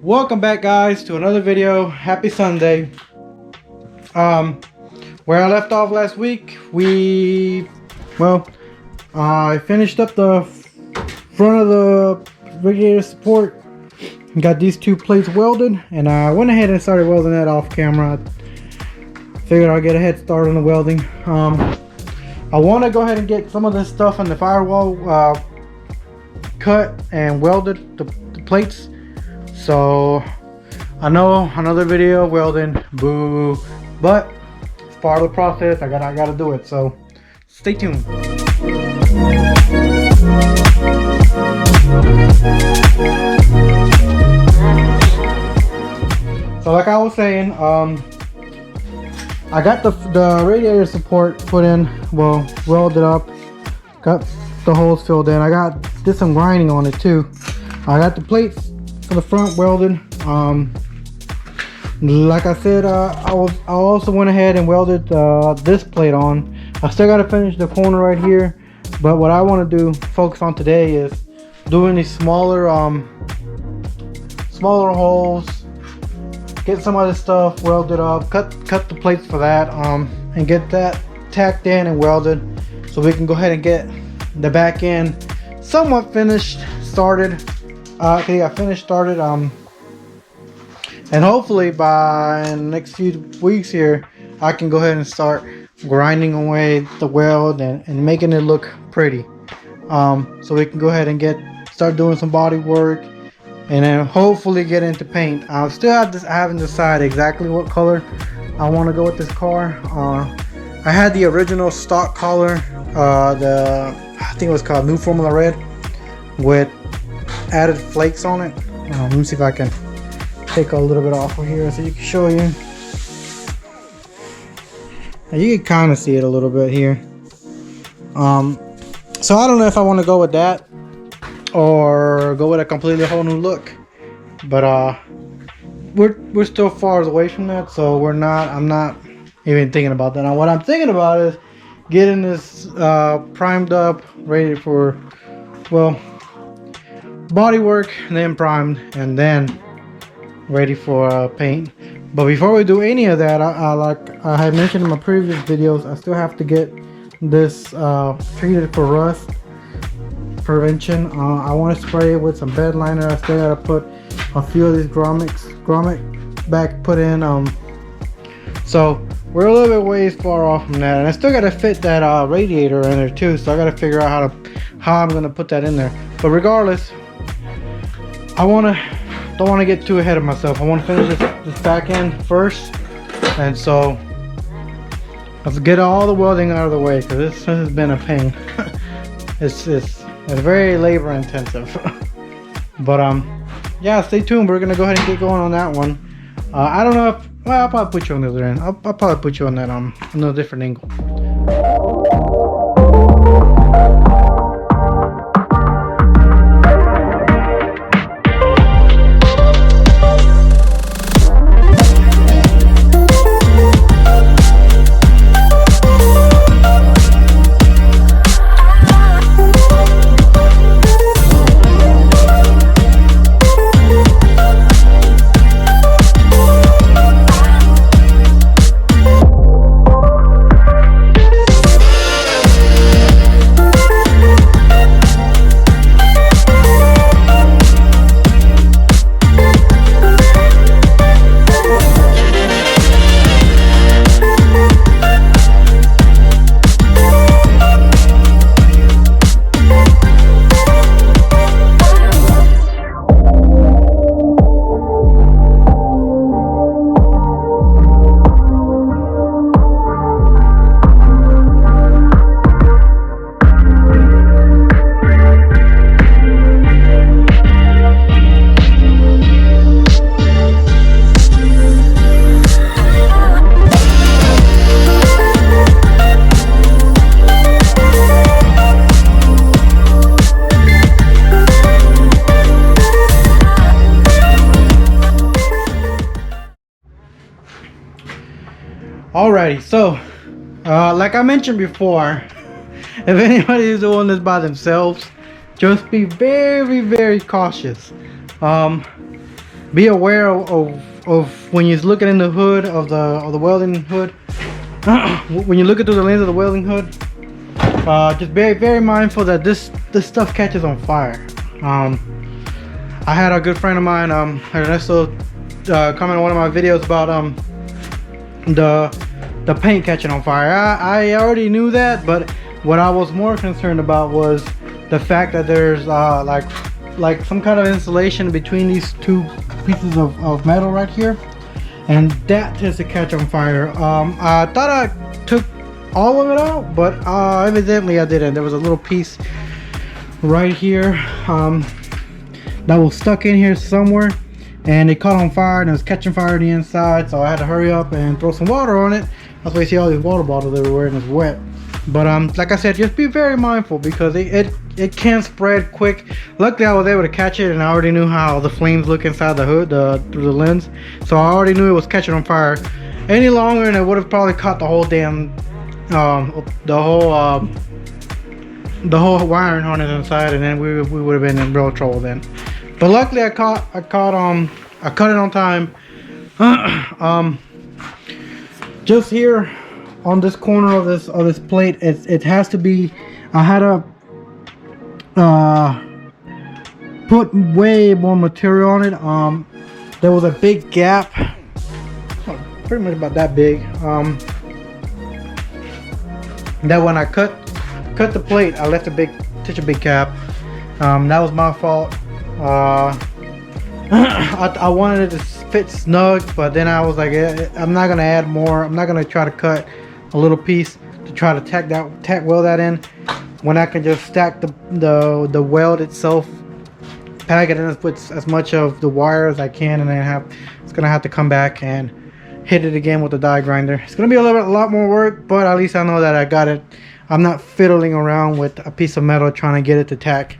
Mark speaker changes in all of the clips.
Speaker 1: Welcome back, guys, to another video. Happy Sunday. Where I left off last week, I finished up the front of the radiator support. Got these two plates welded, and I went ahead and started welding that off camera. Figured I'll get a head start on the welding. I want to go ahead and get some of this stuff on the firewall cut and welded, the plates. So I know another video of welding, boo, but it's part of the process. I gotta do it. So stay tuned. So like I was saying, I got the radiator support put in, well, welded up, got the holes filled in. did some grinding on it too. I got the plates for the front welded. Like I said, I also went ahead and welded this plate on. I still got to finish the corner right here, but what I want to focus on today is doing these smaller holes, get some of this stuff welded up, cut the plates for that, and get that tacked in and welded, so we can go ahead and get the back end somewhat started. And hopefully by the next few weeks here, I can go ahead and start grinding away the weld and making it look pretty. So we can go ahead and start doing some body work, and then hopefully get into paint. I haven't decided exactly what color I want to go with this car. I had the original stock color, I think it was called New Formula Red, with added flakes on it. Let me see if I can take a little bit off of here so you can show you. Now you can kind of see it a little bit here. So I don't know if I want to go with that or go with a completely whole new look, but we're still far away from that, so I'm not even thinking about that. Now what I'm thinking about is getting this primed up, ready for, well, body work, and then primed, and then ready for paint. But before we do any of that, like I had mentioned in my previous videos, I still have to get this treated for rust prevention. I want to spray it with some bed liner. I still gotta put a few of these grommet back put in. So we're a little bit ways far off from that, and I still gotta fit that radiator in there too. So I gotta figure out how I'm gonna put that in there. But regardless, don't want to get too ahead of myself. I want to finish this back end first, and so let's get all the welding out of the way, because this has been a pain. it's very labor intensive. But yeah, stay tuned. We're gonna go ahead and get going on that one. I don't know if, well, I'll probably put you on the other end. I'll probably put you on that on a different angle. Alrighty, so like I mentioned before, if anybody is doing this by themselves, just be very, very cautious. be aware of when you're looking in the hood of the welding hood. When you're looking through the lens of the welding hood, just be very mindful that this stuff catches on fire. I had a good friend of mine, Ernesto, comment on one of my videos about the paint catching on fire. I already knew that, but what I was more concerned about was the fact that there's like some kind of insulation between these two pieces of metal right here, and that tends to catch on fire. I thought I took all of it out, but evidently I didn't. There was a little piece right here that was stuck in here somewhere, and it caught on fire and it was catching fire on the inside, so I had to hurry up and throw some water on it. That's why you see all these water bottles everywhere and it's wet. But like I said, just be very mindful because it can spread quick. Luckily I was able to catch it, and I already knew how the flames look inside the hood through the lens, so I already knew it was catching on fire. Any longer and it would have probably caught the whole damn the whole wiring harness inside, and then we would have been in real trouble then. But luckily I cut it on time. Just here on this corner of this plate, it has to be, I had to put way more material on it. There was a big gap, pretty much about that big, that when I cut the plate, I left such a big gap. That was my fault. I wanted it to fit snug, but then I was like, I'm not gonna add more. I'm not gonna try to cut a little piece to try to tack weld that in, when I can just stack the weld itself, pack it in with as much of the wire as I can, and then it's gonna have to come back and hit it again with the die grinder. It's gonna be a lot more work, but at least I know that I got it. I'm not fiddling around with a piece of metal trying to get it to tack.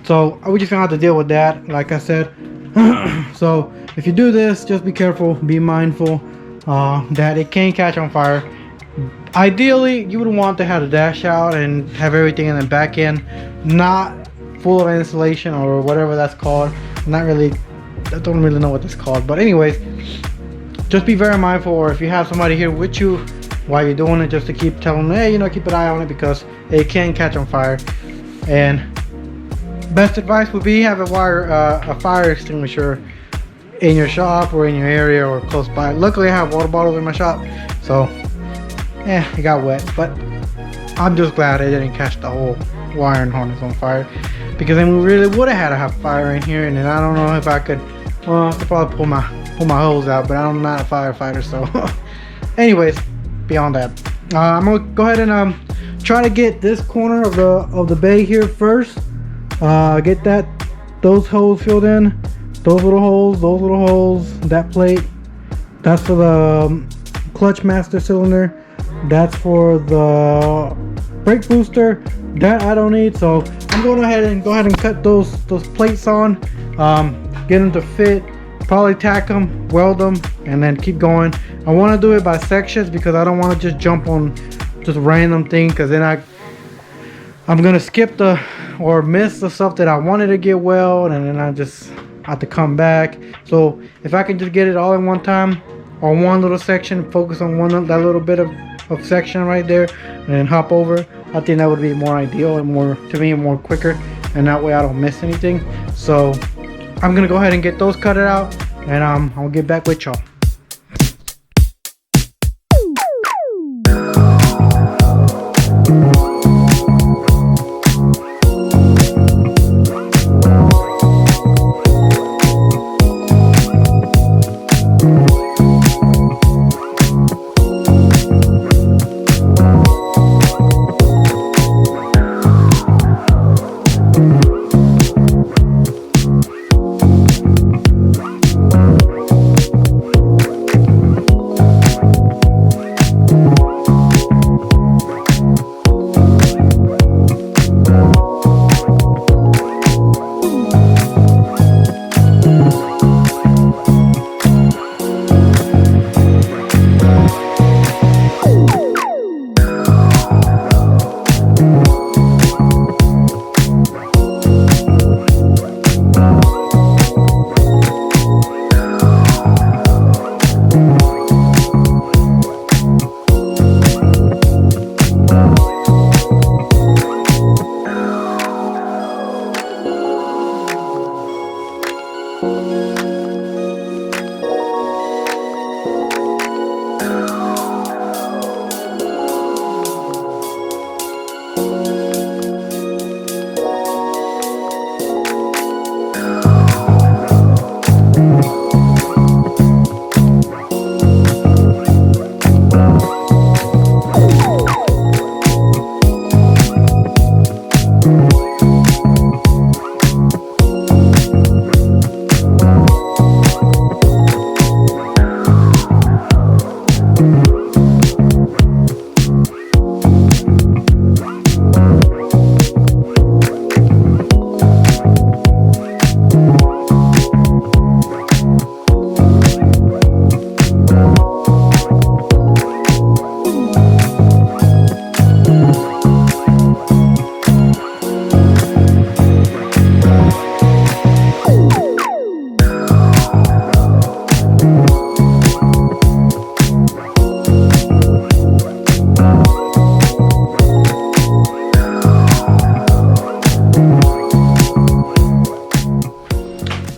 Speaker 1: So we're just gonna have to deal with that, like I said. So if you do this, just be careful, be mindful that it can catch on fire. Ideally, you would want to have the dash out and have everything in the back end not full of insulation or whatever that's called. I don't really know what it's called, but anyways, just be very mindful, or if you have somebody here with you while you're doing it, just to keep telling them, hey, keep an eye on it, because it can catch on fire. And best advice would be have a fire extinguisher in your shop or in your area or close by. Luckily I have water bottles in my shop, so yeah, it got wet, but I'm just glad I didn't catch the whole wiring harness on fire, because then we really would have had to have fire in here, and then I don't know if I could, well, I could probably pull my hose out, but I'm not a firefighter, so anyways, beyond that, I'm gonna go ahead and try to get this corner of the bay here first. Get those holes filled in, those little holes, that plate, that's for the clutch master cylinder, that's for the brake booster, that I don't need. So I'm going ahead and cut those plates on, get them to fit, probably tack them, weld them, and then keep going. I want to do it by sections because I don't want to just jump on just random thing, because then I'm gonna skip or miss the stuff that I wanted to get weld, and then I just have to come back. So if I can just get it all in one time, or one little section, focus on that little bit of section right there, and then hop over, I think that would be more ideal and more quicker, and that way I don't miss anything. So I'm gonna go ahead and get those cut out, and I'll get back with y'all.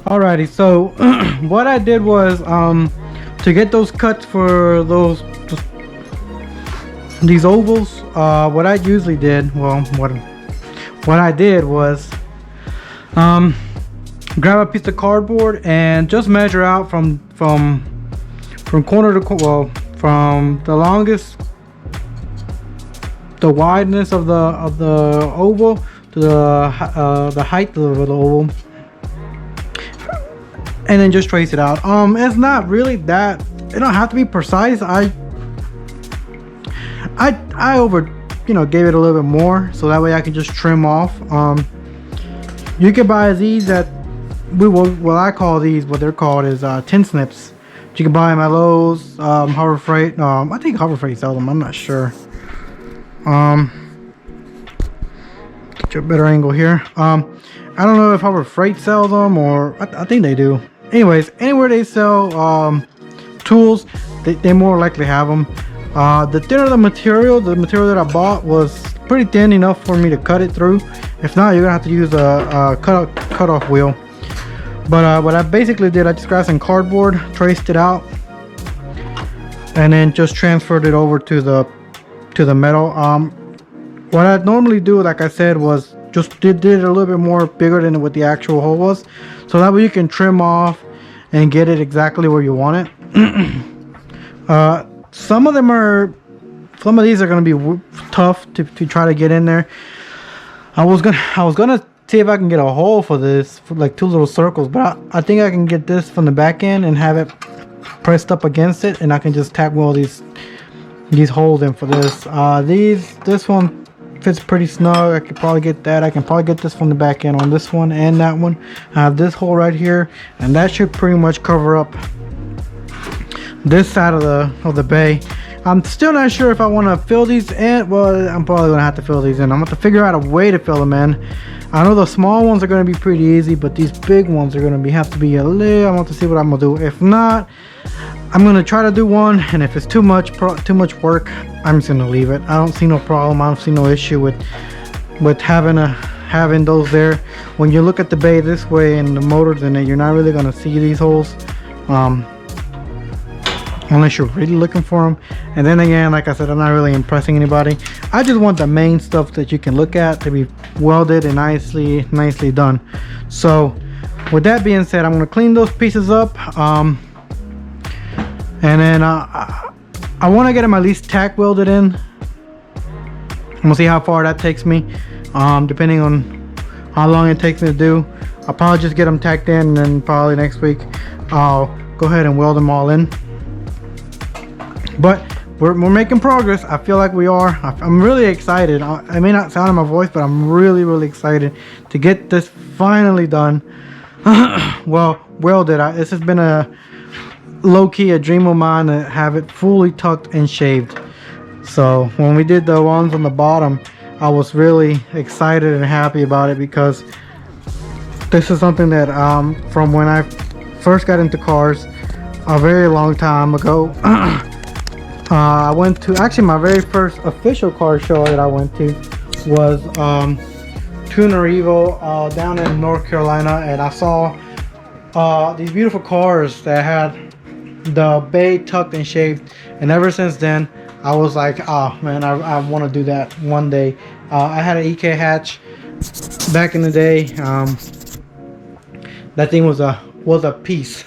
Speaker 1: Alrighty, so what I did was to get those cuts for these ovals. What I usually did, well, what I did was grab a piece of cardboard and just measure out from corner to well, from the longest, the wideness of the oval to the height of the oval, and then just trace it out. It's not really that, it don't have to be precise. I over, you know, gave it a little bit more so that way I can just trim off. You can buy these at what I call these, what they're called is tin snips. You can buy them at Lowe's, Harbor Freight. I think Harbor Freight sells them, I'm not sure. Get you a better angle here. I don't know if Harbor Freight sells them, or I think they do. Anyways, anywhere they sell tools, they more likely have them. The thinner the material that I bought was pretty thin enough for me to cut it through. If not, you're gonna have to use a cut-off wheel. But what I basically did, I just grabbed some cardboard, traced it out, and then just transferred it over to the metal. What I normally do, like I said, was just did it a little bit more bigger than what the actual hole was, so that way you can trim off and get it exactly where you want it. Some of these are going to be tough to try to get in there. I was gonna see if I can get a hole for this, for like 2 little circles, but I think I can get this from the back end and have it pressed up against it, and I can just tack weld these holes in for this. This one fits pretty snug. I could probably get that. I can probably get this from the back end on this one and that one. I have this hole right here, and that should pretty much cover up this side of the bay. I'm still not sure if I want to fill these in. Well, I'm probably gonna have to fill these in. I'm gonna have to figure out a way to fill them in. I know the small ones are gonna be pretty easy, but these big ones are gonna have to be a little. I want to see what I'm gonna do. If not, I'm gonna try to do one, and if it's too much work, I'm just gonna leave it. I don't see no problem. I don't see no issue with having those there. When you look at the bay this way and the motors in it, you're not really gonna see these holes, unless you're really looking for them. And then again, like I said, I'm not really impressing anybody. I just want the main stuff that you can look at to be welded and nicely done. So with that being said, I'm gonna clean those pieces up, and then I want to get them at least tack welded in. I'm gonna see how far that takes me, depending on how long it takes me to do. I'll probably just get them tacked in, and then probably next week I'll go ahead and weld them all in. But we're making progress. I feel like we are. I'm really excited. I may not sound in my voice, but I'm really excited to get this finally done. Well, welded. This has been a low-key a dream of mine to have it fully tucked and shaved. So when we did the ones on the bottom, I was really excited and happy about it, because this is something that from when I first got into cars a very long time ago. I went to, actually my very first official car show that I went to was Tuner Evo down in North Carolina, and I saw these beautiful cars that had the bay tucked and shaved, and ever since then I was like, oh man, I want to do that one day. I had an EK hatch back in the day. That thing was a piece.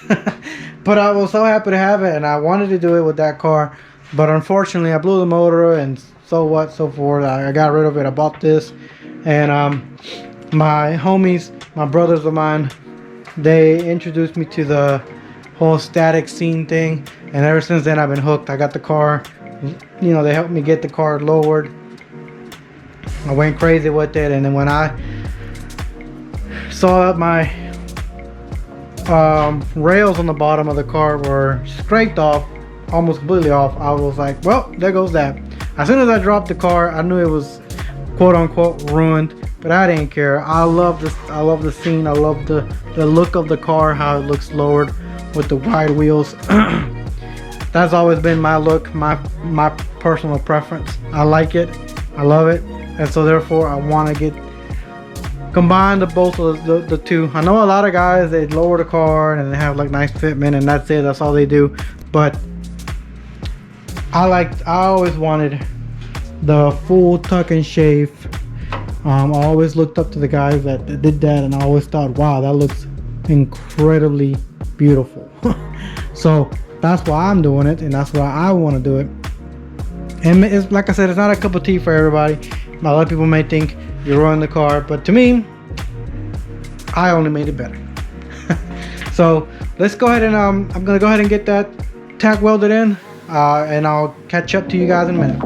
Speaker 1: But I was so happy to have it, and I wanted to do it with that car. But unfortunately, I blew the motor, and so forth. I got rid of it. I bought this, and my homies, my brothers of mine, they introduced me to the whole static scene thing, and ever since then I've been hooked. I got the car, you know, they helped me get the car lowered. I went crazy with it, and then when I saw my rails on the bottom of the car were scraped off, almost completely off, I was like, well, there goes that. As soon as I dropped the car, I knew it was quote unquote ruined, but I didn't care. I love this. I love the scene. I love the look of the car, how it looks lowered with the wide wheels. That's always been my look, my personal preference. I like it. I love it, and so therefore I want to combine the both of the two. I know a lot of guys, they lower the car and they have like nice fitment and that's it, that's all they do. But I always wanted the full tuck and shave. I always looked up to the guys that did that, and I always thought, wow, that looks incredibly beautiful. So that's why I'm doing it, and that's why I want to do it. And it's like I said, it's not a cup of tea for everybody. A lot of people may think you're ruining the car, but to me, I only made it better. So let's go ahead and I'm gonna go ahead and get that tack welded in, and I'll catch up to you guys in a minute.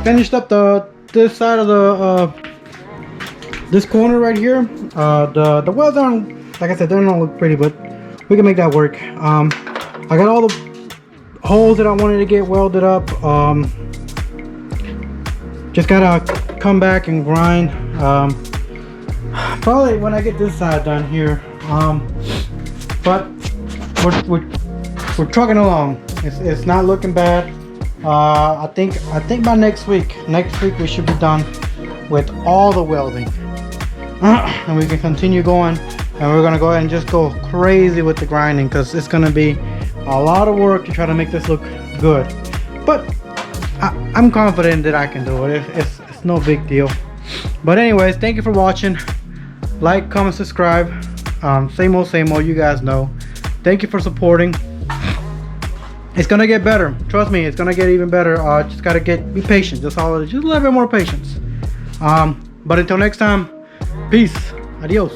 Speaker 1: Finished up this side of the this corner right here. The welds aren't, like I said, they don't look pretty, but we can make that work. I got all the holes that I wanted to get welded up. Just gotta come back and grind. Probably when I get this side done here. But we're trucking along. It's not looking bad. I think by next week we should be done with all the welding, and we can continue going, and we're gonna go ahead and just go crazy with the grinding, because it's gonna be a lot of work to try to make this look good. But I'm confident that I can do it. It's no big deal. But anyways, thank you for watching. Like, comment, subscribe. Same old, you guys know. Thank you for supporting. It's gonna get better. Trust me, it's gonna get even better. Just gotta be patient. That's all it is. Just a little bit more patience. But until next time, peace. Adios.